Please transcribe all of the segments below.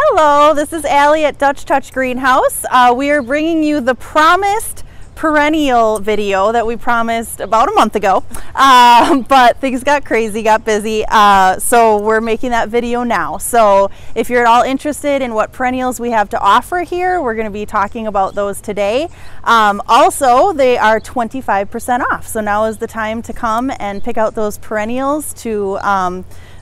Hello, this is Allie at Dutch Touch Greenhouse. We are bringing you the promised perennial video that we promised about a month ago, but things got crazy, got busy, so we're making that video now. So if you're at all interested in what perennials we have to offer here, we're going to be talking about those today. Also, they are 25% off, so now is the time to come and pick out those perennials to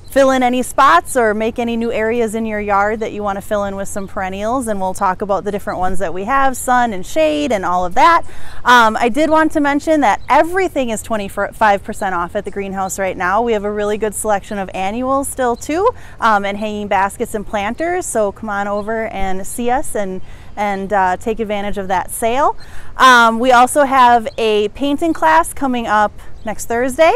fill in any spots or make any new areas in your yard that you want to fill in with some perennials, and we'll talk about the different ones that we have, sun and shade and all of that. I did want to mention that everything is 25% off at the greenhouse right now. We have a really good selection of annuals still too, and hanging baskets and planters, so come on over and see us and take advantage of that sale. We also have a painting class coming up next Thursday.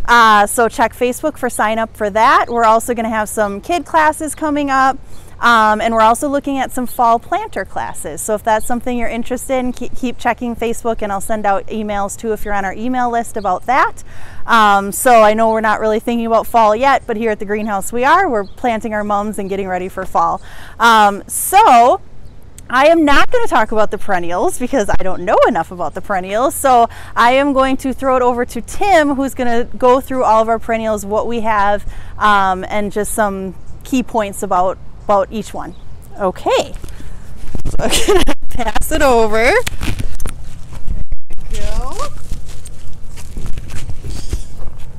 So check Facebook for sign up for that. We're also going to have some kid classes coming up, and we're also looking at some fall planter classes. So if that's something you're interested in, keep checking Facebook, and I'll send out emails too if you're on our email list about that. So I know we're not really thinking about fall yet, but here at the greenhouse we are. We're planting our mums and getting ready for fall. So I am not going to talk about the perennials because I don't know enough about the perennials. So I am going to throw it over to Tim, who's going to go through all of our perennials, what we have, and just some key points about each one. Okay, so I'm going to pass it over. There we go.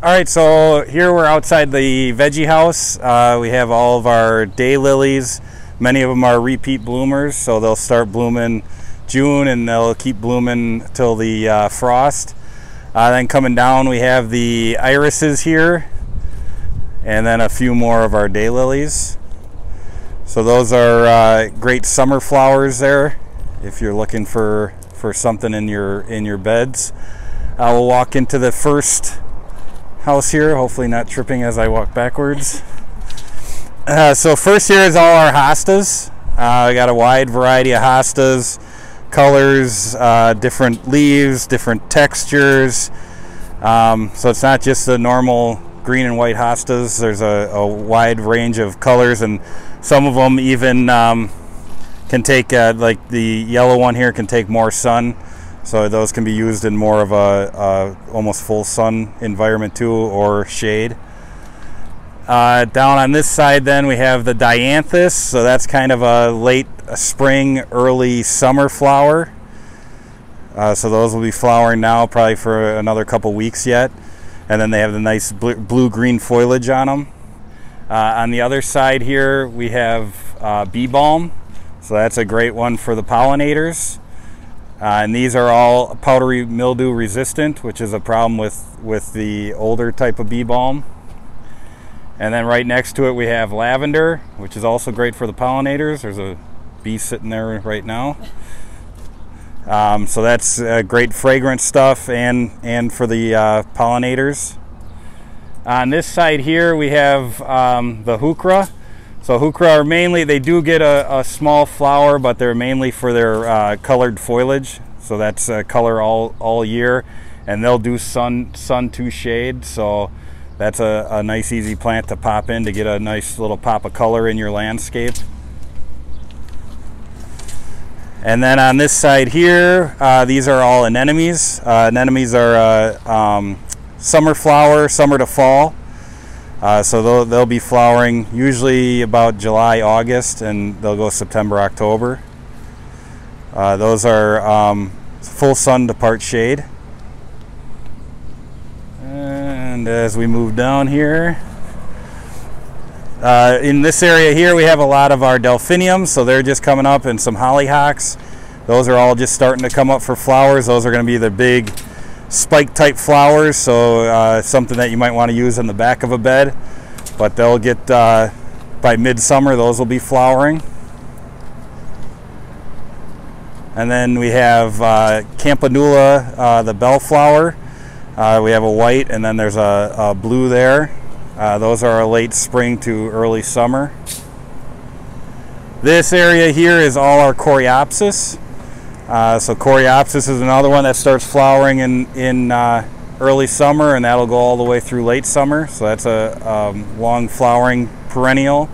All right, so here we're outside the veggie house. We have all of our daylilies. Many of them are repeat bloomers, so they'll start blooming June and they'll keep blooming till the frost. Then coming down we have the irises here, and then a few more of our daylilies. So those are great summer flowers there if you're looking for something in your beds. We'll walk into the first house here, hopefully not tripping as I walk backwards. So first here is all our hostas. We got a wide variety of hostas, colors, different leaves, different textures. So it's not just the normal green and white hostas. There's a wide range of colors, and some of them even can take, like the yellow one here, can take more sun. So those can be used in more of a almost full sun environment too, or shade. Down on this side then we have the dianthus, so that's kind of a late spring, early summer flower. So those will be flowering now probably for another couple weeks yet, and then they have the nice blue-green foliage on them. On the other side here we have bee balm, so that's a great one for the pollinators. And these are all powdery mildew resistant, which is a problem with the older type of bee balm. And then right next to it we have lavender, which is also great for the pollinators. There's a bee sitting there right now. So that's great fragrant stuff and for the pollinators. On this side here we have the heuchera. So heuchera are mainly, they do get a small flower, but they're mainly for their colored foliage. So that's color all year, and they'll do sun to shade. So that's a nice easy plant to pop in to get a nice little pop of color in your landscape. And then on this side here, these are all anemones. Anemones are summer flower, summer to fall. So they'll be flowering usually about July, August, and they'll go September, October. Those are full sun to part shade. And as we move down here, in this area here we have a lot of our delphiniums, so they're just coming up, and some hollyhocks. Those are all just starting to come up for flowers. Those are going to be the big spike type flowers, so something that you might want to use in the back of a bed, but they'll get by midsummer those will be flowering. And then we have campanula, the bellflower. We have a white, and then there's a blue there. Those are a late spring to early summer. This area here is all our coreopsis. So coreopsis is another one that starts flowering in early summer, and that'll go all the way through late summer. So that's a long flowering perennial.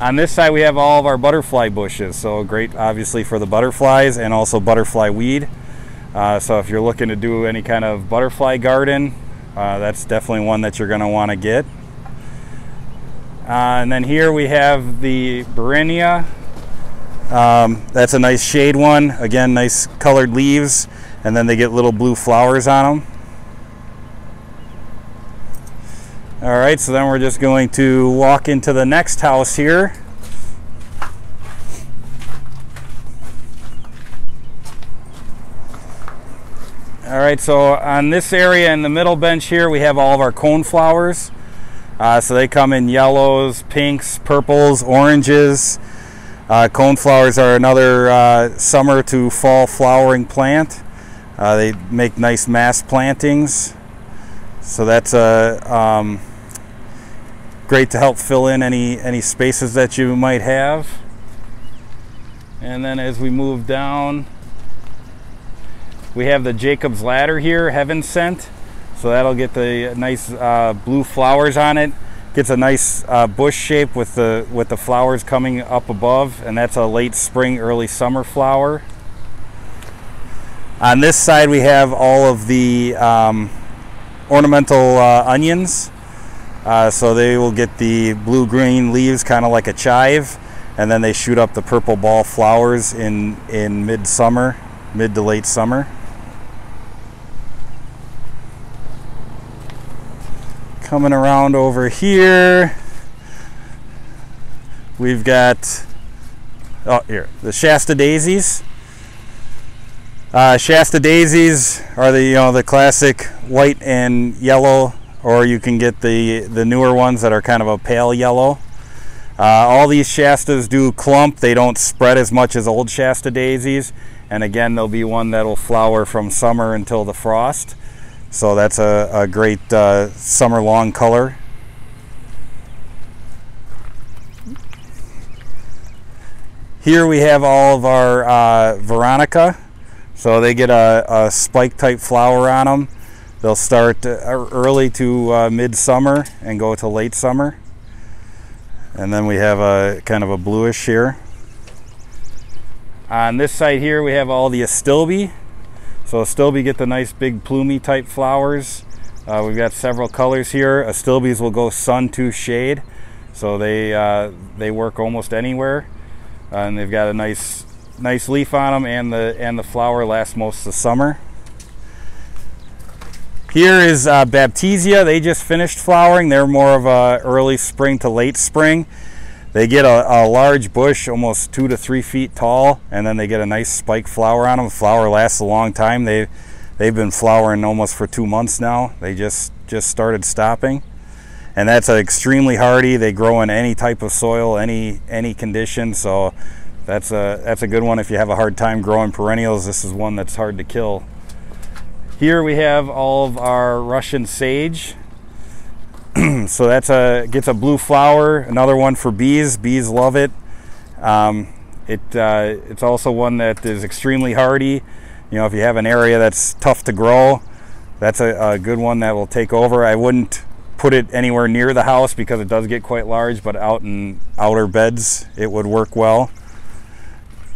On this side we have all of our butterfly bushes, so great obviously for the butterflies and also butterfly weed. So if you're looking to do any kind of butterfly garden, that's definitely one that you're going to want to get. And then here we have the Perennial. That's a nice shade one. Again, nice colored leaves, and then they get little blue flowers on them. All right, so then we're just going to walk into the next house here. All right, so on this area in the middle bench here, we have all of our cone flowers. So they come in yellows, pinks, purples, oranges. Cone flowers are another summer to fall flowering plant. They make nice mass plantings. So that's great to help fill in any spaces that you might have. And then as we move down, we have the Jacob's Ladder here, Heaven Sent. So that'll get the nice blue flowers on it. Gets a nice bush shape with the flowers coming up above, and that's a late spring, early summer flower. On this side we have all of the ornamental onions. So they will get the blue-green leaves, kind of like a chive, and then they shoot up the purple ball flowers in mid-summer, mid to late summer. Coming around over here, we've got the Shasta daisies. Shasta daisies are the classic white and yellow, or you can get the newer ones that are kind of a pale yellow. All these Shastas do clump. They don't spread as much as old Shasta daisies, and again there'll be one that'll flower from summer until the frost. So that's a great summer long color. Here we have all of our Veronica. So they get a spike type flower on them. They'll start early to midsummer and go to late summer. And then we have a kind of a bluish here. On this side here we have all the Astilbe. So Astilbe get the nice big plumy type flowers. We've got several colors here. Astilbes will go sun to shade, so they work almost anywhere. And they've got a nice leaf on them, and the flower lasts most of the summer. Here is Baptisia. They just finished flowering. They're more of a early spring to late spring. They get a large bush, almost 2 to 3 feet tall, and then they get a nice spike flower on them. The flower lasts a long time. They've been flowering almost for 2 months now. They just started stopping, and that's extremely hardy. They grow in any type of soil, any condition. So that's a good one if you have a hard time growing perennials. This is one that's hard to kill. Here we have all of our Russian sage. So gets a blue flower. Another one for bees. Bees love it. It's also one that is extremely hardy. You know, if you have an area that's tough to grow, that's a good one that will take over. I wouldn't put it anywhere near the house because it does get quite large, but out in outer beds it would work well.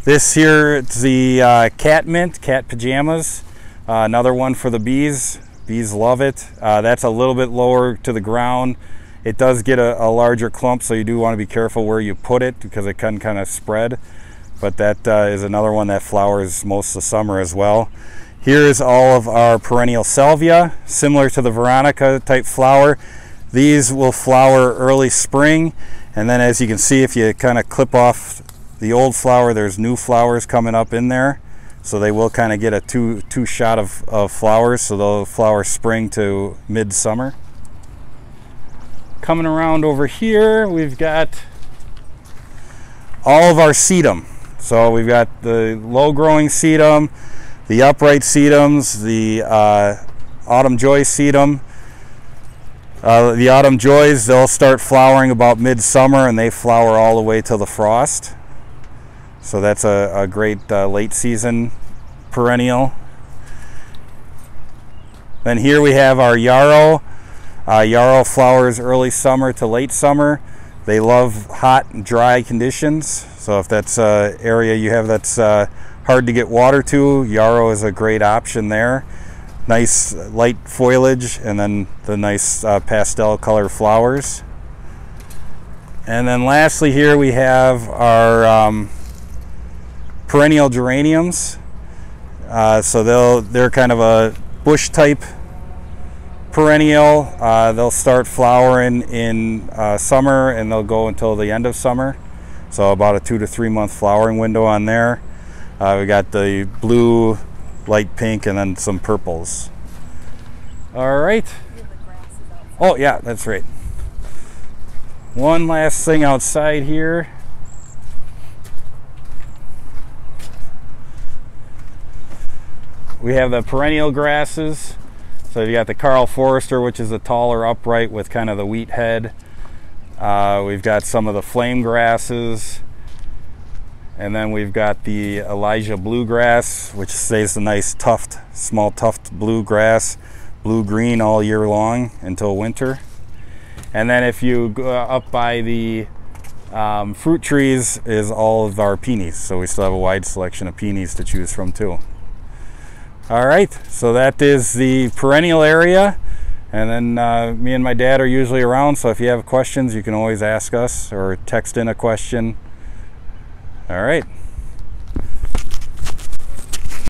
This here, it's the cat mint, cat pajamas. Another one for the bees. Bees love it. That's a little bit lower to the ground. It does get a larger clump, so you do want to be careful where you put it because it can kind of spread. But that is another one that flowers most of the summer as well. Here's all of our perennial salvia, similar to the Veronica type flower. These will flower early spring, and then as you can see, if you kind of clip off the old flower, there's new flowers coming up in there. So they will kind of get a two shot of flowers, so they'll flower spring to midsummer. Coming around over here, we've got all of our sedum. So we've got the low growing sedum, the upright sedums, the autumn joy sedum. The autumn joys, they'll start flowering about midsummer, and they flower all the way till the frost. So that's a great late season perennial. Then here we have our yarrow. Yarrow flowers early summer to late summer. They love hot and dry conditions. So if that's an area you have that's hard to get water to, yarrow is a great option there. Nice light foliage, and then the nice pastel color flowers. And then lastly here we have our perennial geraniums. So they're kind of a bush type perennial. They'll start flowering in summer, and they'll go until the end of summer. So about a 2 to 3 month flowering window on there. We got the blue, light pink, and then some purples. All right. Oh yeah, that's right. One last thing outside here. We have the perennial grasses. So you got the Carl Forester, which is a taller upright with kind of the wheat head. We've got some of the flame grasses. And then we've got the Elijah bluegrass, which stays a nice tuft, small tuft bluegrass, blue-green all year long until winter. And then if you go up by the fruit trees is all of our peonies. So we still have a wide selection of peonies to choose from too. All right, so that is the perennial area. And then me and my dad are usually around, so if you have questions, you can always ask us or text in a question. All right.